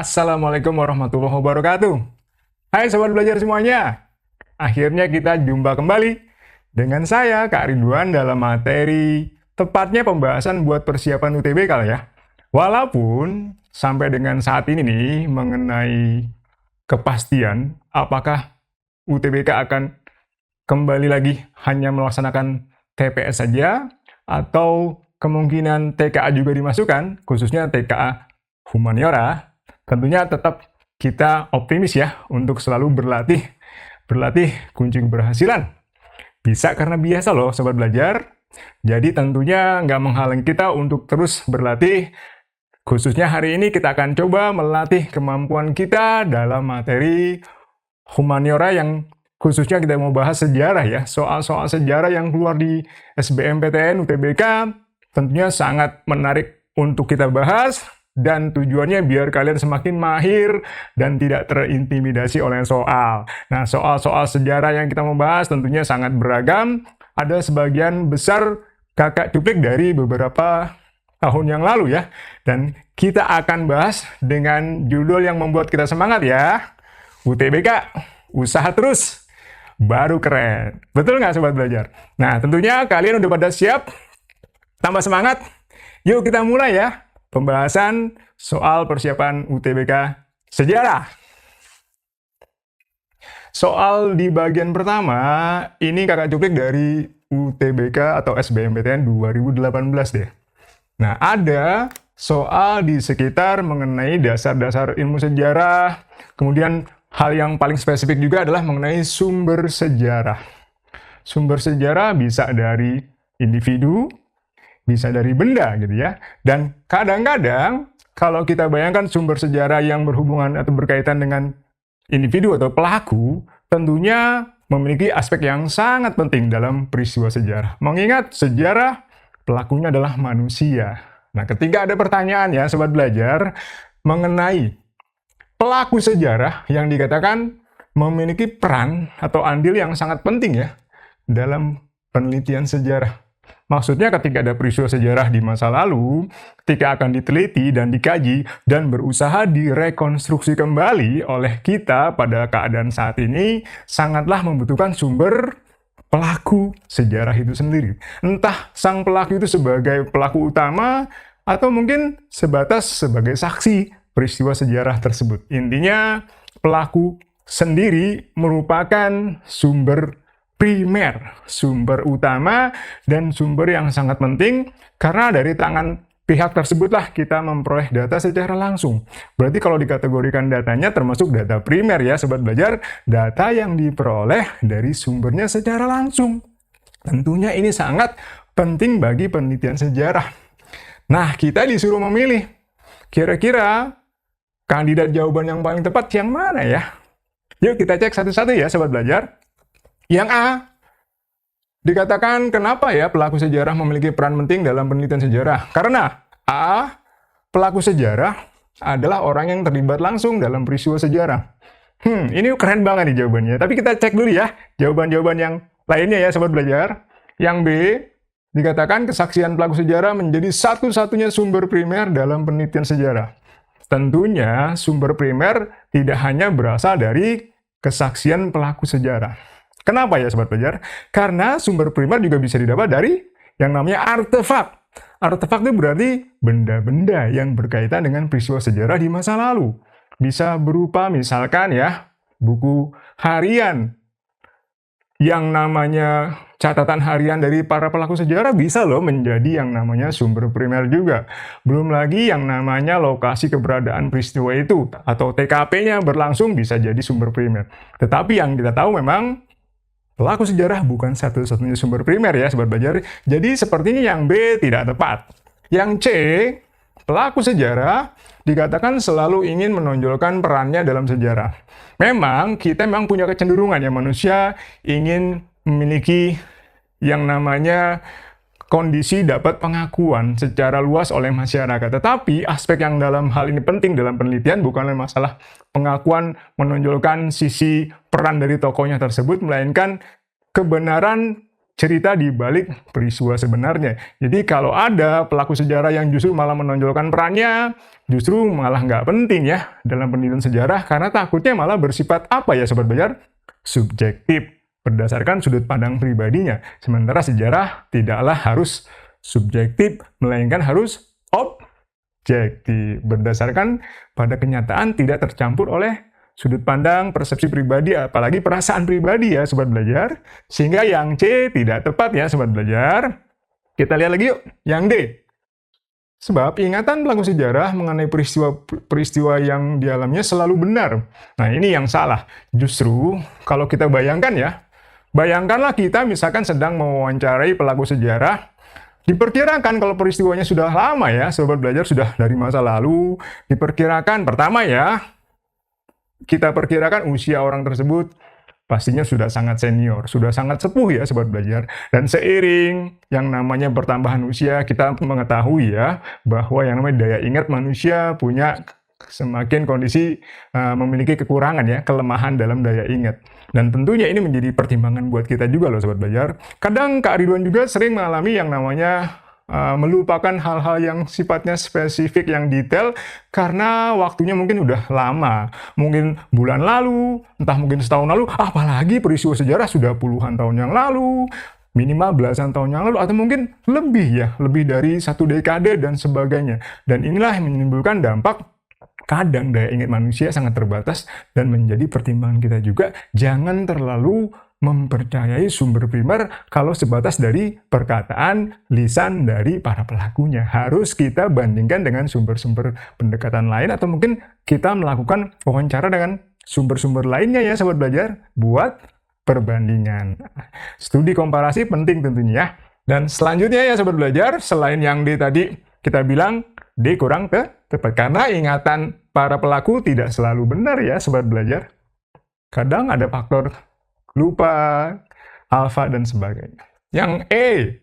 Assalamualaikum warahmatullahi wabarakatuh. Hai sobat belajar semuanya. Akhirnya kita jumpa kembali dengan saya Kak Ridwan dalam materi tepatnya pembahasan buat persiapan UTBK ya. Walaupun sampai dengan saat ini nih mengenai kepastian apakah UTBK akan kembali lagi hanya melaksanakan TPS saja atau kemungkinan TKA juga dimasukkan, khususnya TKA Humaniora. Tentunya tetap kita optimis ya untuk selalu berlatih kunci keberhasilan. Bisa karena biasa loh sobat belajar. Jadi tentunya nggak menghalangi kita untuk terus berlatih. Khususnya hari ini kita akan coba melatih kemampuan kita dalam materi Humaniora yang khususnya kita mau bahas sejarah ya. Soal-soal sejarah yang keluar di SBMPTN UTBK tentunya sangat menarik untuk kita bahas. Dan tujuannya biar kalian semakin mahir dan tidak terintimidasi oleh soal. Nah, soal-soal sejarah yang kita mau bahas tentunya sangat beragam. Ada sebagian besar kakak cuplik dari beberapa tahun yang lalu ya. Dan kita akan bahas dengan judul yang membuat kita semangat ya. UTBK, usaha terus, baru keren. Betul nggak sobat belajar? Nah, tentunya kalian udah pada siap? Tambah semangat? Yuk kita mulai ya. Pembahasan soal persiapan UTBK sejarah. Soal di bagian pertama, ini kakak cuplik dari UTBK atau SBMPTN 2018 deh. Nah, ada soal di sekitar mengenai dasar-dasar ilmu sejarah, kemudian hal yang paling spesifik juga adalah mengenai sumber sejarah. Sumber sejarah bisa dari individu, bisa dari benda gitu ya. Dan kadang-kadang kalau kita bayangkan sumber sejarah yang berhubungan atau berkaitan dengan individu atau pelaku, tentunya memiliki aspek yang sangat penting dalam peristiwa sejarah. Mengingat sejarah pelakunya adalah manusia. Nah, ketika ada pertanyaan ya sobat belajar mengenai pelaku sejarah yang dikatakan memiliki peran atau andil yang sangat penting ya dalam penelitian sejarah. Maksudnya ketika ada peristiwa sejarah di masa lalu, ketika akan diteliti dan dikaji dan berusaha direkonstruksi kembali oleh kita pada keadaan saat ini, sangatlah membutuhkan sumber pelaku sejarah itu sendiri. Entah sang pelaku itu sebagai pelaku utama atau mungkin sebatas sebagai saksi peristiwa sejarah tersebut. Intinya pelaku sendiri merupakan sumber primer, sumber utama, dan sumber yang sangat penting karena dari tangan pihak tersebutlah kita memperoleh data secara langsung. Berarti kalau dikategorikan datanya termasuk data primer ya sobat belajar, data yang diperoleh dari sumbernya secara langsung. Tentunya ini sangat penting bagi penelitian sejarah. Nah, kita disuruh memilih kira-kira kandidat jawaban yang paling tepat yang mana ya? Yuk kita cek satu-satu ya sobat belajar. Yang A, dikatakan kenapa ya pelaku sejarah memiliki peran penting dalam penelitian sejarah? Karena A, pelaku sejarah adalah orang yang terlibat langsung dalam peristiwa sejarah. Ini keren banget nih jawabannya. Tapi kita cek dulu ya jawaban-jawaban yang lainnya ya sobat belajar. Yang B, dikatakan kesaksian pelaku sejarah menjadi satu-satunya sumber primer dalam penelitian sejarah. Tentunya sumber primer tidak hanya berasal dari kesaksian pelaku sejarah. Kenapa ya sobat belajar? Karena sumber primer juga bisa didapat dari yang namanya artefak. Artefak itu berarti benda-benda yang berkaitan dengan peristiwa sejarah di masa lalu. Bisa berupa misalkan ya, buku harian. Yang namanya catatan harian dari para pelaku sejarah bisa loh menjadi yang namanya sumber primer juga. Belum lagi yang namanya lokasi keberadaan peristiwa itu atau TKP-nya berlangsung bisa jadi sumber primer. Tetapi yang kita tahu memang pelaku sejarah bukan satu-satunya sumber primer ya sobat belajar. Jadi sepertinya yang B tidak tepat. Yang C, pelaku sejarah dikatakan selalu ingin menonjolkan perannya dalam sejarah. Memang kita punya kecenderungan ya manusia ingin memiliki yang namanya kondisi dapat pengakuan secara luas oleh masyarakat. Tetapi aspek yang dalam hal ini penting dalam penelitian bukanlah masalah pengakuan menonjolkan sisi peran dari tokohnya tersebut, melainkan kebenaran cerita di balik peristiwa sebenarnya. Jadi kalau ada pelaku sejarah yang justru malah menonjolkan perannya, justru malah nggak penting ya dalam penelitian sejarah, karena takutnya malah bersifat apa ya Sobat Belajar? Subjektif, berdasarkan sudut pandang pribadinya. Sementara sejarah tidaklah harus subjektif, melainkan harus objektif, berdasarkan pada kenyataan, tidak tercampur oleh sudut pandang, persepsi pribadi, apalagi perasaan pribadi ya Sobat Belajar. Sehingga yang C tidak tepat ya Sobat Belajar. Kita lihat lagi yuk, yang D. Sebab ingatan pelaku sejarah mengenai peristiwa yang dialaminya selalu benar. Nah ini yang salah. Justru kalau kita bayangkan ya, bayangkanlah kita misalkan sedang mewawancarai pelaku sejarah. Diperkirakan kalau peristiwanya sudah lama ya, Sobat Belajar, sudah dari masa lalu. Diperkirakan pertama ya, kita perkirakan usia orang tersebut pastinya sudah sangat senior, sudah sangat sepuh ya Sobat Belajar. Dan seiring yang namanya pertambahan usia, kita mengetahui ya bahwa yang namanya daya ingat manusia punya semakin kondisi memiliki kekurangan ya, kelemahan dalam daya ingat. Dan tentunya ini menjadi pertimbangan buat kita juga loh Sobat Belajar. Kadang Kak Ridwan juga sering mengalami yang namanya melupakan hal-hal yang sifatnya spesifik, yang detail, karena waktunya mungkin udah lama. Mungkin bulan lalu, entah mungkin setahun lalu, apalagi peristiwa sejarah sudah puluhan tahun yang lalu, minimal belasan tahun yang lalu, atau mungkin lebih ya, lebih dari 1 dekade dan sebagainya. Dan inilah yang menimbulkan dampak kadang daya ingat manusia sangat terbatas, dan menjadi pertimbangan kita juga jangan terlalu mempercayai sumber primer kalau sebatas dari perkataan lisan dari para pelakunya. Harus kita bandingkan dengan sumber-sumber pendekatan lain, atau mungkin kita melakukan wawancara dengan sumber-sumber lainnya ya Sobat Belajar, buat perbandingan. Studi komparasi penting tentunya ya. Dan selanjutnya ya Sobat Belajar, selain yang D tadi, kita bilang D kurang tepat, karena ingatan para pelaku tidak selalu benar ya Sobat Belajar. Kadang ada faktor lupa, alfa, dan sebagainya. Yang E,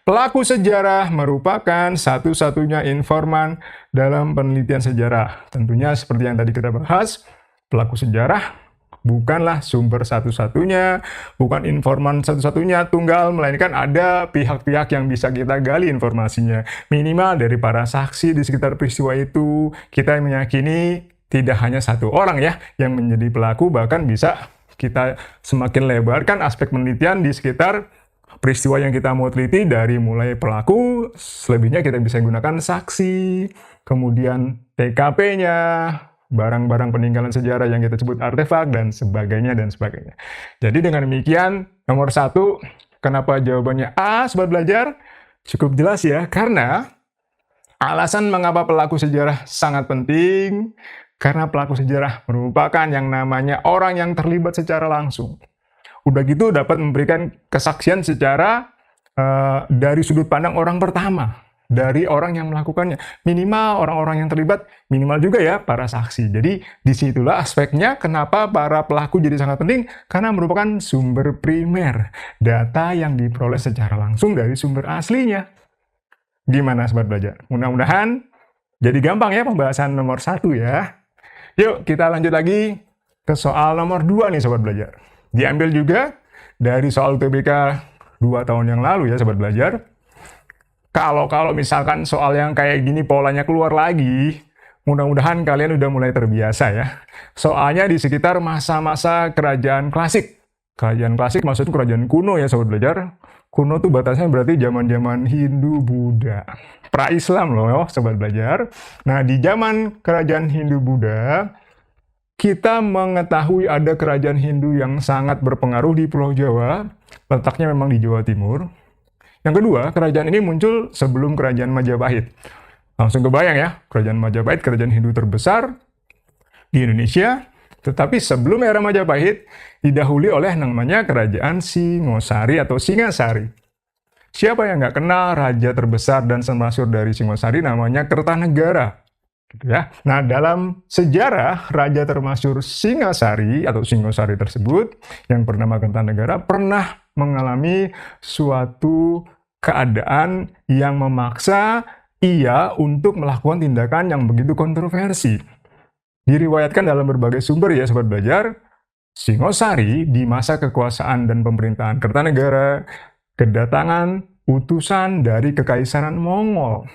pelaku sejarah merupakan satu-satunya informan dalam penelitian sejarah. Tentunya seperti yang tadi kita bahas, pelaku sejarah bukanlah sumber satu-satunya, bukan informan satu-satunya tunggal, melainkan ada pihak-pihak yang bisa kita gali informasinya. Minimal dari para saksi di sekitar peristiwa itu, kita meyakini tidak hanya satu orang ya yang menjadi pelaku, bahkan bisa kita semakin lebarkan aspek penelitian di sekitar peristiwa yang kita mau teliti, dari mulai pelaku, selebihnya kita bisa gunakan saksi, kemudian TKP-nya, barang-barang peninggalan sejarah yang kita sebut artefak, dan sebagainya, dan sebagainya. Jadi dengan demikian, nomor 1, kenapa jawabannya A, Sobat Belajar? Cukup jelas ya, karena alasan mengapa pelaku sejarah sangat penting, karena pelaku sejarah merupakan yang namanya orang yang terlibat secara langsung. Udah gitu dapat memberikan kesaksian secara dari sudut pandang orang pertama, dari orang yang melakukannya. Minimal orang-orang yang terlibat, minimal juga ya para saksi. Jadi disitulah aspeknya kenapa para pelaku jadi sangat penting, karena merupakan sumber primer, data yang diperoleh secara langsung dari sumber aslinya. Gimana Sobat Belajar? Mudah-mudahan jadi gampang ya pembahasan nomor 1 ya. Yuk kita lanjut lagi ke soal nomor 2 nih Sobat Belajar. Diambil juga dari soal UTBK 2 tahun yang lalu ya Sobat Belajar. Kalau misalkan soal yang kayak gini polanya keluar lagi, mudah-mudahan kalian udah mulai terbiasa ya. Soalnya di sekitar masa-masa kerajaan klasik. Kerajaan klasik maksudnya kerajaan kuno ya Sobat Belajar. Kuno tuh batasnya berarti zaman-zaman Hindu, Buddha. Pra-Islam loh Sobat Belajar. Nah di zaman kerajaan Hindu, Buddha, kita mengetahui ada kerajaan Hindu yang sangat berpengaruh di Pulau Jawa. Letaknya memang di Jawa Timur. Yang kedua, kerajaan ini muncul sebelum kerajaan Majapahit. Langsung kebayang ya, kerajaan Majapahit, kerajaan Hindu terbesar di Indonesia. Tetapi sebelum era Majapahit, didahului oleh namanya kerajaan Singosari atau Singasari. Siapa yang nggak kenal raja terbesar dan termasyhur dari Singosari namanya Kertanegara. Gitu ya. Nah, dalam sejarah raja termasyhur Singasari atau Singosari tersebut yang bernama Kertanegara pernah mengalami suatu keadaan yang memaksa ia untuk melakukan tindakan yang begitu kontroversi. Diriwayatkan dalam berbagai sumber ya Sobat Belajar, Singosari di masa kekuasaan dan pemerintahan Kertanegara kedatangan utusan dari Kekaisaran Mongol,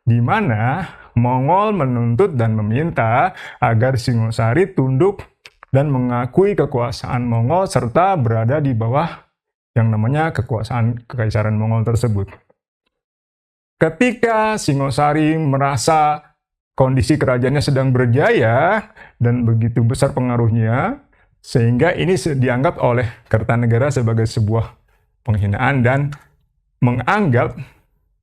di mana Mongol menuntut dan meminta agar Singosari tunduk dan mengakui kekuasaan Mongol serta berada di bawah yang namanya kekuasaan Kekaisaran Mongol tersebut. Ketika Singosari merasa kondisi kerajaannya sedang berjaya dan begitu besar pengaruhnya, sehingga ini dianggap oleh Kertanegara sebagai sebuah penghinaan dan menganggap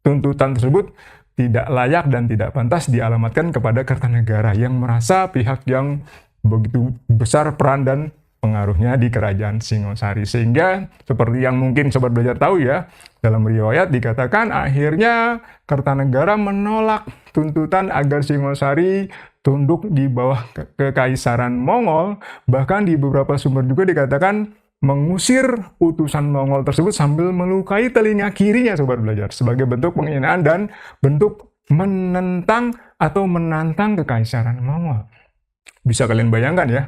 tuntutan tersebut tidak layak dan tidak pantas dialamatkan kepada Kertanegara yang merasa pihak yang begitu besar peran dan pengaruhnya di kerajaan Singosari. Sehingga seperti yang mungkin sobat belajar tahu ya, dalam riwayat dikatakan akhirnya Kertanegara menolak tuntutan agar Singosari tunduk di bawah Kekaisaran Mongol. Bahkan di beberapa sumber juga dikatakan mengusir utusan Mongol tersebut sambil melukai telinga kirinya sobat belajar, sebagai bentuk penghinaan dan bentuk menentang atau menantang Kekaisaran Mongol. Bisa kalian bayangkan ya,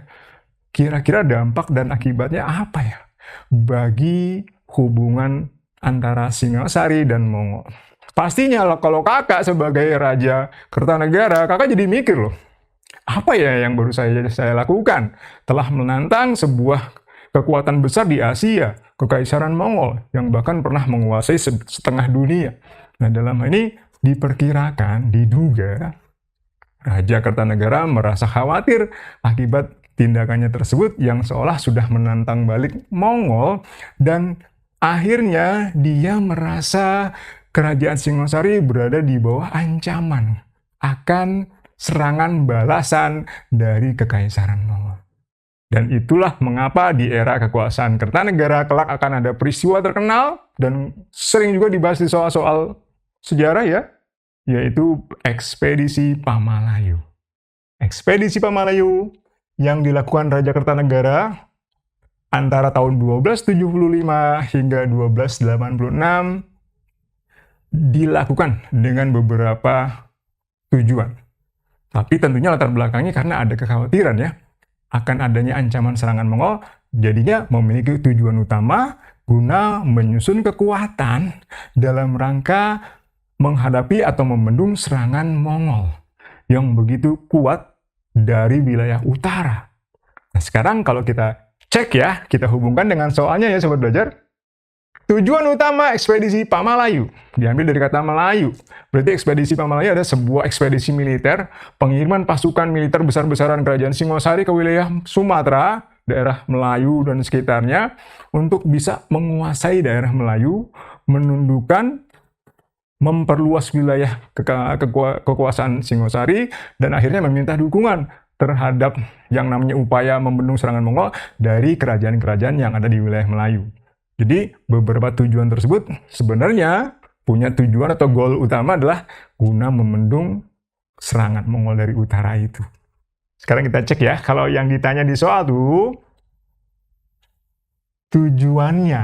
kira-kira dampak dan akibatnya apa ya bagi hubungan antara Singosari dan Mongol? Pastinya kalau kakak sebagai Raja Kertanegara, kakak jadi mikir loh, apa ya yang baru saya lakukan? Telah menantang sebuah kekuatan besar di Asia, Kekaisaran Mongol, yang bahkan pernah menguasai setengah dunia. Nah, dalam hal ini diperkirakan, diduga, Raja Kertanegara merasa khawatir akibat tindakannya tersebut yang seolah sudah menantang balik Mongol, dan akhirnya dia merasa kerajaan Singosari berada di bawah ancaman akan serangan balasan dari Kekaisaran Mongol. Dan itulah mengapa di era kekuasaan Kertanegara kelak akan ada peristiwa terkenal dan sering juga dibahas di soal-soal sejarah ya, yaitu ekspedisi Pamalayu. Ekspedisi Pamalayu yang dilakukan Raja Kertanegara antara tahun 1275 hingga 1286 dilakukan dengan beberapa tujuan. Tapi tentunya latar belakangnya karena ada kekhawatiran ya, akan adanya ancaman serangan Mongol, jadinya memiliki tujuan utama guna menyusun kekuatan dalam rangka menghadapi atau membendung serangan Mongol yang begitu kuat dari wilayah utara. Nah, sekarang kalau kita cek ya, kita hubungkan dengan soalnya ya sobat belajar. Tujuan utama ekspedisi Pamalayu diambil dari kata Melayu. Berarti ekspedisi Pamalayu ada sebuah ekspedisi militer, pengiriman pasukan militer besar-besaran kerajaan Singosari ke wilayah Sumatera, daerah Melayu dan sekitarnya, untuk bisa menguasai daerah Melayu, menundukkan, memperluas wilayah kekuasaan Singosari, dan akhirnya meminta dukungan terhadap yang namanya upaya membendung serangan Mongol dari kerajaan-kerajaan yang ada di wilayah Melayu. Jadi beberapa tujuan tersebut sebenarnya punya tujuan atau goal utama adalah guna membendung serangan Mongol dari utara itu. Sekarang kita cek ya, kalau yang ditanya di soal tuh tujuannya,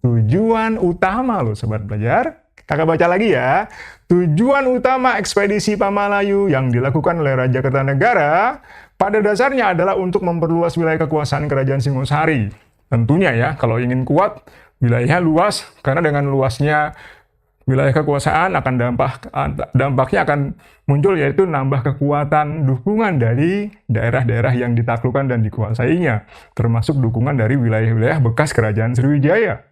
tujuan utama loh sobat belajar. Kakak baca lagi ya. Tujuan utama ekspedisi Pamalayu yang dilakukan oleh Raja Kertanegara pada dasarnya adalah untuk memperluas wilayah kekuasaan kerajaan Singosari. Tentunya ya, kalau ingin kuat, wilayahnya luas, karena dengan luasnya wilayah kekuasaan akan dampaknya akan muncul, yaitu nambah kekuatan dukungan dari daerah-daerah yang ditaklukkan dan dikuasainya, termasuk dukungan dari wilayah-wilayah bekas kerajaan Sriwijaya.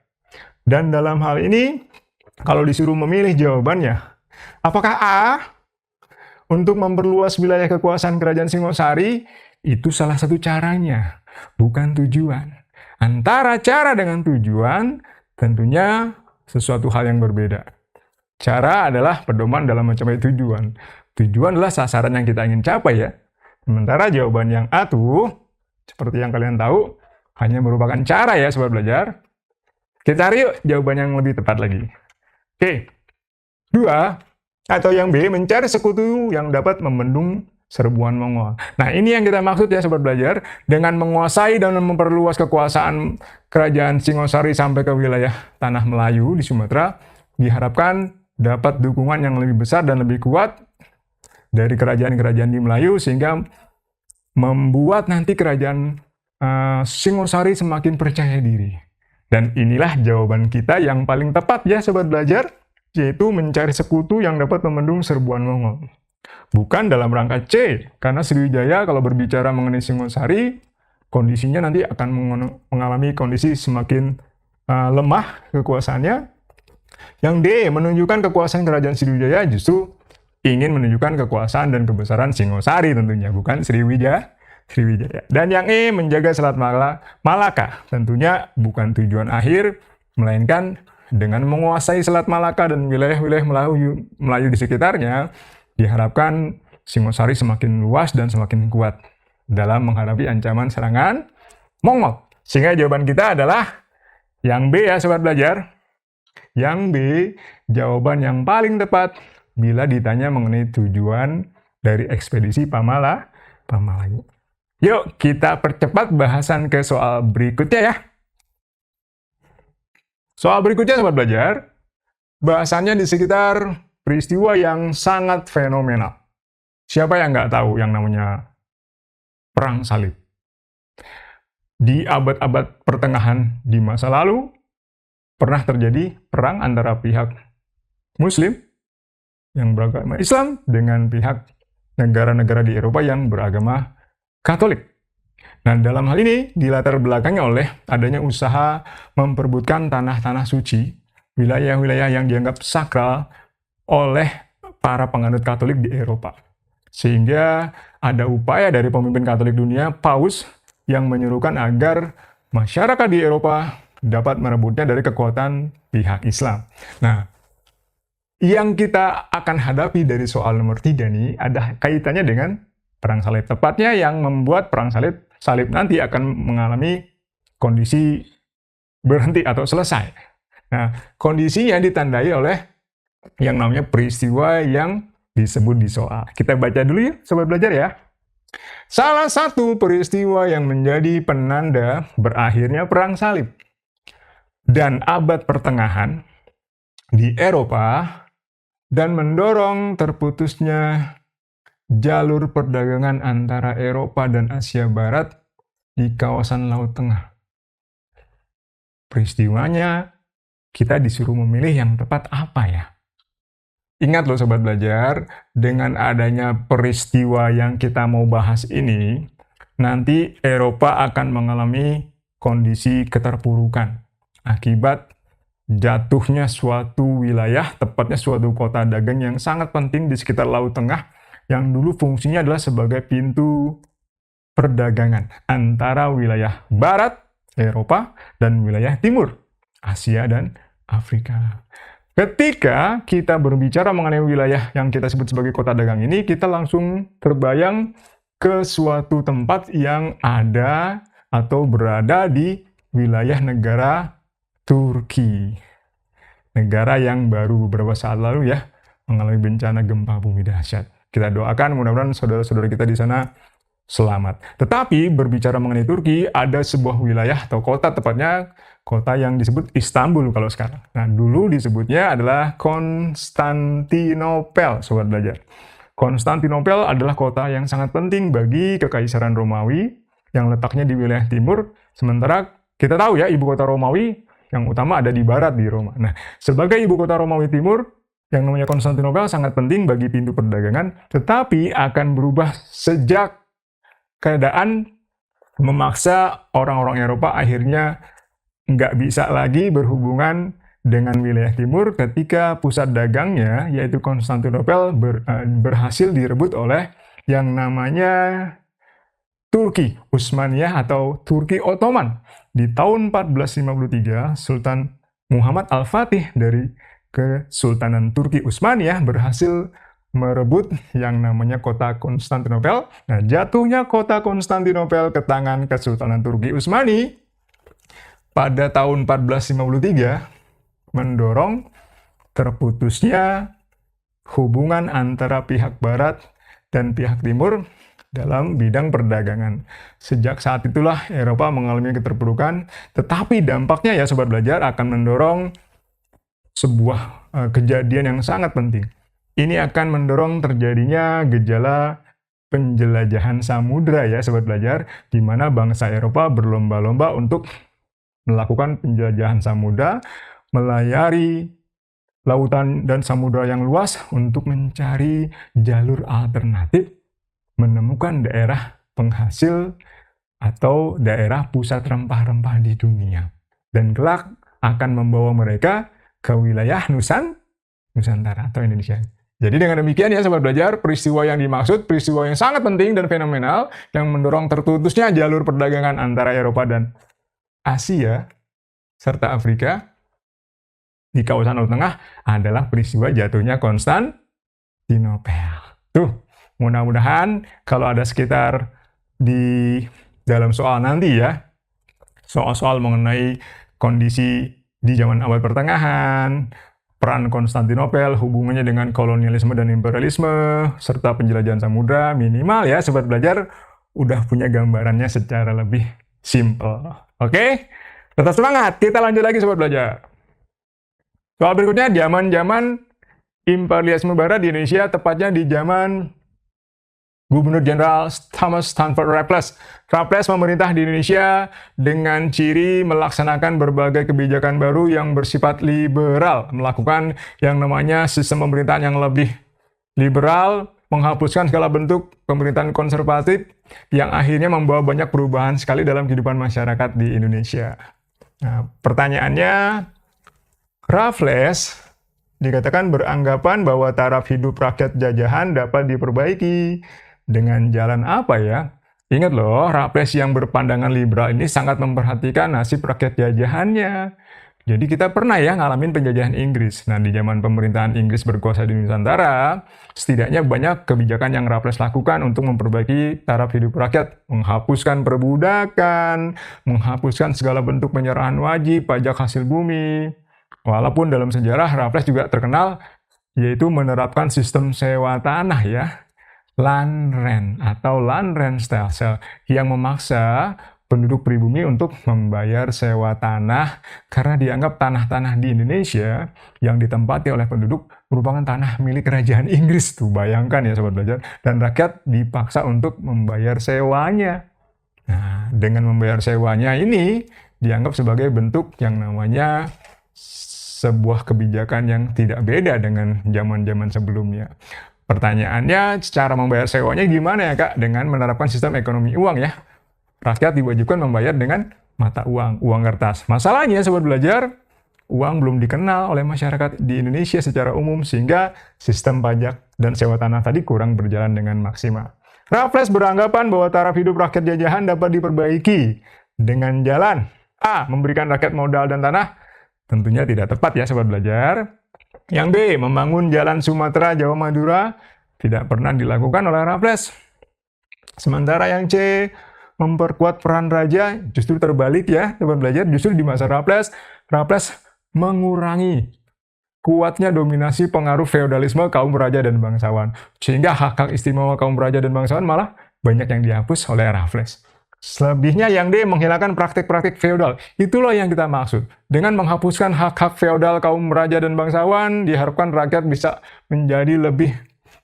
Dan dalam hal ini, kalau disuruh memilih jawabannya, apakah A, untuk memperluas wilayah kekuasaan kerajaan Singosari, itu salah satu caranya, bukan tujuan. Antara cara dengan tujuan, tentunya sesuatu hal yang berbeda. Cara adalah pedoman dalam mencapai tujuan. Tujuan adalah sasaran yang kita ingin capai ya. Sementara jawaban yang A tuh, seperti yang kalian tahu, hanya merupakan cara ya sobat belajar. Kita cari yuk jawaban yang lebih tepat lagi. Oke, 2, atau yang B, mencari sekutu yang dapat membendung serbuan Mongol. Nah, ini yang kita maksud ya sobat belajar, dengan menguasai dan memperluas kekuasaan kerajaan Singosari sampai ke wilayah tanah Melayu di Sumatera, diharapkan dapat dukungan yang lebih besar dan lebih kuat dari kerajaan-kerajaan di Melayu, sehingga membuat nanti kerajaan Singosari semakin percaya diri? Dan inilah jawaban kita yang paling tepat ya Sobat Belajar, yaitu mencari sekutu yang dapat membendung serbuan Mongol. Bukan dalam rangka C, karena Sriwijaya kalau berbicara mengenai Singosari, kondisinya nanti akan mengalami kondisi semakin lemah kekuasaannya. Yang D, menunjukkan kekuasaan kerajaan Sriwijaya justru ingin menunjukkan kekuasaan dan kebesaran Singosari tentunya, bukan Sriwijaya. Dan yang E, menjaga Selat Malaka. Tentunya bukan tujuan akhir, melainkan dengan menguasai Selat Malaka dan wilayah-wilayah Melayu di sekitarnya, diharapkan Singosari semakin luas dan semakin kuat dalam menghadapi ancaman serangan Mongol. Sehingga jawaban kita adalah yang B ya Sobat Belajar. Yang B, jawaban yang paling tepat bila ditanya mengenai tujuan dari ekspedisi Pamalayu. Yuk, kita percepat bahasan ke soal berikutnya ya. Soal berikutnya, Sobat Belajar, bahasannya di sekitar peristiwa yang sangat fenomenal. Siapa yang nggak tahu yang namanya Perang Salib? Di abad-abad pertengahan di masa lalu, pernah terjadi perang antara pihak Muslim yang beragama Islam dengan pihak negara-negara di Eropa yang beragama Katolik. Nah, dalam hal ini dilatar belakangi oleh adanya usaha memperebutkan tanah-tanah suci, wilayah-wilayah yang dianggap sakral oleh para penganut Katolik di Eropa. Sehingga ada upaya dari pemimpin Katolik dunia, Paus, yang menyerukan agar masyarakat di Eropa dapat merebutnya dari kekuatan pihak Islam. Nah, yang kita akan hadapi dari soal nomor 3 nih ada kaitannya dengan Perang Salib. Tepatnya yang membuat Perang Salib nanti akan mengalami kondisi berhenti atau selesai. Nah, kondisi yang ditandai oleh yang namanya peristiwa yang disebut di soal. Kita baca dulu ya, Sobat Belajar ya. Salah satu peristiwa yang menjadi penanda berakhirnya Perang Salib dan abad pertengahan di Eropa dan mendorong terputusnya jalur perdagangan antara Eropa dan Asia Barat di kawasan Laut Tengah. Peristiwanya, kita disuruh memilih yang tepat apa ya? Ingat loh Sobat Belajar, dengan adanya peristiwa yang kita mau bahas ini, nanti Eropa akan mengalami kondisi keterpurukan akibat jatuhnya suatu wilayah, tepatnya suatu kota dagang yang sangat penting di sekitar Laut Tengah, yang dulu fungsinya adalah sebagai pintu perdagangan antara wilayah barat, Eropa, dan wilayah timur, Asia dan Afrika. Ketika kita berbicara mengenai wilayah yang kita sebut sebagai kota dagang ini, kita langsung terbayang ke suatu tempat yang ada atau berada di wilayah negara Turki. Negara yang baru beberapa saat lalu ya mengalami bencana gempa bumi dahsyat. Kita doakan mudah-mudahan saudara-saudara kita di sana selamat. Tetapi berbicara mengenai Turki, ada sebuah wilayah atau kota, tepatnya kota yang disebut Istanbul kalau sekarang. Nah, dulu disebutnya adalah Konstantinopel, Sobat Belajar. Konstantinopel adalah kota yang sangat penting bagi Kekaisaran Romawi yang letaknya di wilayah timur, sementara kita tahu ya ibu kota Romawi yang utama ada di barat di Roma. Nah, sebagai ibu kota Romawi Timur, yang namanya Konstantinopel sangat penting bagi pintu perdagangan, tetapi akan berubah sejak keadaan memaksa orang-orang Eropa akhirnya nggak bisa lagi berhubungan dengan wilayah timur ketika pusat dagangnya, yaitu Konstantinopel, berhasil direbut oleh yang namanya Turki Utsmaniyah atau Turki Ottoman. Di tahun 1453, Sultan Muhammad Al-Fatih dari Kesultanan Turki Utsmaniyah berhasil merebut yang namanya kota Konstantinopel. Nah, jatuhnya kota Konstantinopel ke tangan Kesultanan Turki Utsmani pada tahun 1453 mendorong terputusnya hubungan antara pihak barat dan pihak timur dalam bidang perdagangan. Sejak saat itulah Eropa mengalami keterpurukan, tetapi dampaknya ya Sobat Belajar akan mendorong sebuah kejadian yang sangat penting. Ini akan mendorong terjadinya gejala penjelajahan samudra ya sobat belajar, di mana bangsa Eropa berlomba-lomba untuk melakukan penjelajahan samudra, melayari lautan dan samudra yang luas untuk mencari jalur alternatif, menemukan daerah penghasil atau daerah pusat rempah-rempah di dunia. Dan kelak akan membawa mereka ke wilayah Nusantara atau Indonesia. Jadi dengan demikian ya sobat belajar, peristiwa yang dimaksud, peristiwa yang sangat penting dan fenomenal yang mendorong terputusnya jalur perdagangan antara Eropa dan Asia serta Afrika di kawasan Laut Tengah adalah peristiwa jatuhnya Konstantinopel. Tuh, mudah-mudahan kalau ada sekitar di dalam soal nanti ya, soal-soal mengenai kondisi di zaman abad pertengahan, peran Konstantinopel, hubungannya dengan kolonialisme dan imperialisme, serta penjelajahan samudra, minimal ya sobat belajar udah punya gambarannya secara lebih simple. Oke? Tetap semangat, kita lanjut lagi sobat belajar. Soal berikutnya, zaman-zaman imperialisme barat di Indonesia, tepatnya di zaman Gubernur Jenderal Thomas Stamford Raffles. Raffles memerintah di Indonesia dengan ciri melaksanakan berbagai kebijakan baru yang bersifat liberal, melakukan yang namanya sistem pemerintahan yang lebih liberal, menghapuskan segala bentuk pemerintahan konservatif yang akhirnya membawa banyak perubahan sekali dalam kehidupan masyarakat di Indonesia. Nah, pertanyaannya, Raffles dikatakan beranggapan bahwa taraf hidup rakyat jajahan dapat diperbaiki. Dengan jalan apa ya? Ingat loh, Raffles yang berpandangan liberal ini sangat memperhatikan nasib rakyat jajahannya. Jadi kita pernah ya ngalamin penjajahan Inggris. Nah, di zaman pemerintahan Inggris berkuasa di Nusantara, setidaknya banyak kebijakan yang Raffles lakukan untuk memperbaiki taraf hidup rakyat. Menghapuskan perbudakan, menghapuskan segala bentuk penyerahan wajib, pajak hasil bumi. Walaupun dalam sejarah Raffles juga terkenal yaitu menerapkan sistem sewa tanah ya. Land rent atau land rent style yang memaksa penduduk pribumi untuk membayar sewa tanah karena dianggap tanah-tanah di Indonesia yang ditempati oleh penduduk merupakan tanah milik kerajaan Inggris. Tuh bayangkan ya sobat belajar, dan rakyat dipaksa untuk membayar sewanya. Nah, dengan membayar sewanya ini dianggap sebagai bentuk yang namanya sebuah kebijakan yang tidak beda dengan zaman-zaman sebelumnya. Pertanyaannya, cara membayar sewanya gimana ya Kak? Dengan menerapkan sistem ekonomi uang ya. Rakyat diwajibkan membayar dengan mata uang, uang kertas. Masalahnya, sobat belajar, uang belum dikenal oleh masyarakat di Indonesia secara umum, sehingga sistem pajak dan sewa tanah tadi kurang berjalan dengan maksimal. Raffles beranggapan bahwa taraf hidup rakyat jajahan dapat diperbaiki dengan jalan A. Memberikan rakyat modal dan tanah. Tentunya tidak tepat ya sobat belajar. Yang B, membangun jalan Sumatera, Jawa, Madura, tidak pernah dilakukan oleh Raffles. Sementara yang C, memperkuat peran raja, justru terbalik ya, sobat belajar. Justru di masa Raffles, Raffles mengurangi kuatnya dominasi pengaruh feodalisme kaum raja dan bangsawan. Sehingga hak-hak istimewa kaum raja dan bangsawan malah banyak yang dihapus oleh Raffles. Selebihnya yang D, menghilangkan praktik-praktik feodal. Itulah yang kita maksud. Dengan menghapuskan hak-hak feodal kaum raja dan bangsawan, diharapkan rakyat bisa menjadi lebih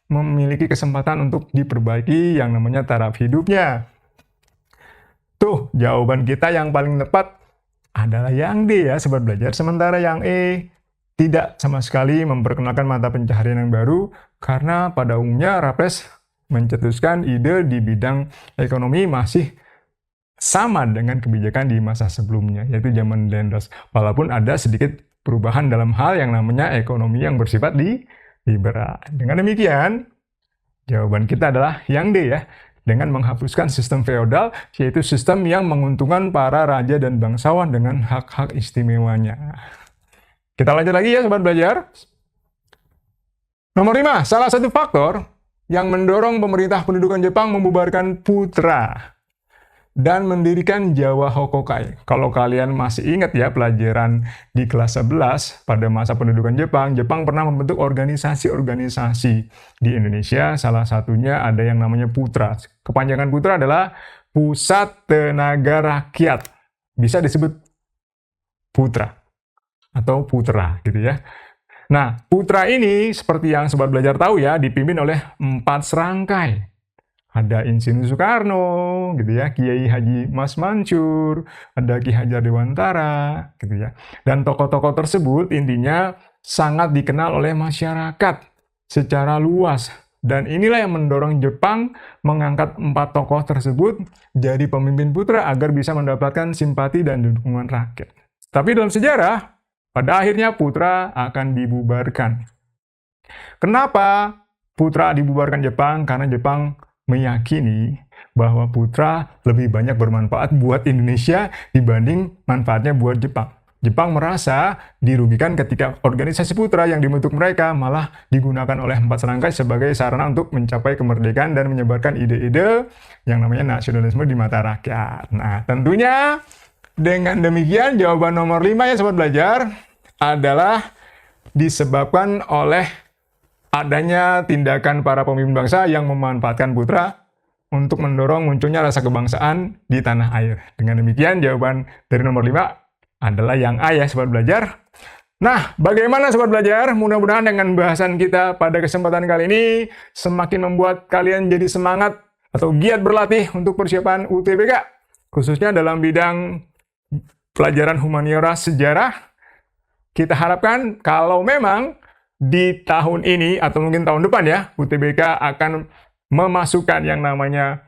memiliki kesempatan untuk diperbaiki yang namanya taraf hidupnya. Tuh, jawaban kita yang paling tepat adalah yang D ya, sobat belajar. Sementara yang E tidak sama sekali memperkenalkan mata pencaharian yang baru, karena pada umumnya Raffles mencetuskan ide di bidang ekonomi masih sama dengan kebijakan di masa sebelumnya, yaitu zaman Landros. Walaupun ada sedikit perubahan dalam hal yang namanya ekonomi yang bersifat liberal. Dengan demikian, jawaban kita adalah yang D ya, dengan menghapuskan sistem feodal, yaitu sistem yang menguntungkan para raja dan bangsawan dengan hak-hak istimewanya. Kita lanjut lagi ya sobat belajar. Nomor 5, salah satu faktor yang mendorong pemerintah pendudukan Jepang membubarkan putra dan mendirikan Jawa Hokokai. Kalau kalian masih ingat ya pelajaran di kelas 11 pada masa pendudukan Jepang, Jepang pernah membentuk organisasi-organisasi di Indonesia. Salah satunya ada yang namanya PUTRA. Kepanjangan PUTRA adalah Pusat Tenaga Rakyat. Bisa disebut PUTRA atau PUTRA gitu ya. Nah, PUTRA ini seperti yang sobat belajar tahu ya, dipimpin oleh 4 serangkai. ada Insinyur Soekarno, gitu ya, Kiai Haji Mas Mansur, ada Ki Hajar Dewantara, gitu ya. Dan tokoh-tokoh tersebut intinya sangat dikenal oleh masyarakat secara luas. Dan inilah yang mendorong Jepang mengangkat 4 tokoh tersebut jadi pemimpin putra agar bisa mendapatkan simpati dan dukungan rakyat. Tapi dalam sejarah, pada akhirnya putra akan dibubarkan. Kenapa putra dibubarkan Jepang? Karena Jepang meyakini bahwa putra lebih banyak bermanfaat buat Indonesia dibanding manfaatnya buat Jepang. Jepang merasa dirugikan ketika organisasi putra yang dibentuk mereka malah digunakan oleh 4 serangkai sebagai sarana untuk mencapai kemerdekaan dan menyebarkan ide-ide yang namanya nasionalisme di mata rakyat. Nah, tentunya dengan demikian jawaban nomor 5 ya Sobat Belajar adalah disebabkan oleh adanya tindakan para pemimpin bangsa yang memanfaatkan putra untuk mendorong munculnya rasa kebangsaan di tanah air. Dengan demikian jawaban dari nomor 5 adalah yang A ya Sobat Belajar. Nah, bagaimana Sobat Belajar? Mudah-mudahan dengan bahasan kita pada kesempatan kali ini semakin membuat kalian jadi semangat atau giat berlatih untuk persiapan UTBK, khususnya dalam bidang pelajaran humaniora sejarah. Kita harapkan kalau memang di tahun ini atau mungkin tahun depan ya, UTBK akan memasukkan yang namanya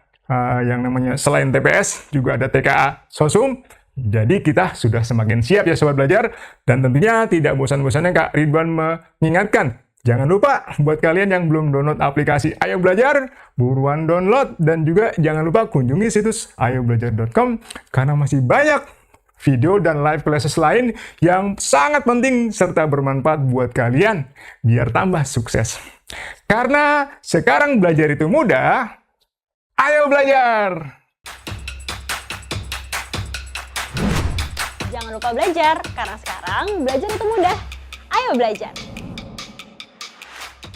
selain TPS juga ada TKA Sosum. Jadi kita sudah semakin siap ya Sobat Belajar, dan tentunya tidak bosan-bosannya Kak Ridwan mengingatkan, jangan lupa buat kalian yang belum download aplikasi Ayo Belajar, buruan download, dan juga jangan lupa kunjungi situs ayobelajar.com karena masih banyak video dan live classes lain yang sangat penting serta bermanfaat buat kalian biar tambah sukses. Karena sekarang belajar itu mudah, ayo belajar! Jangan lupa belajar, karena sekarang belajar itu mudah. Ayo belajar!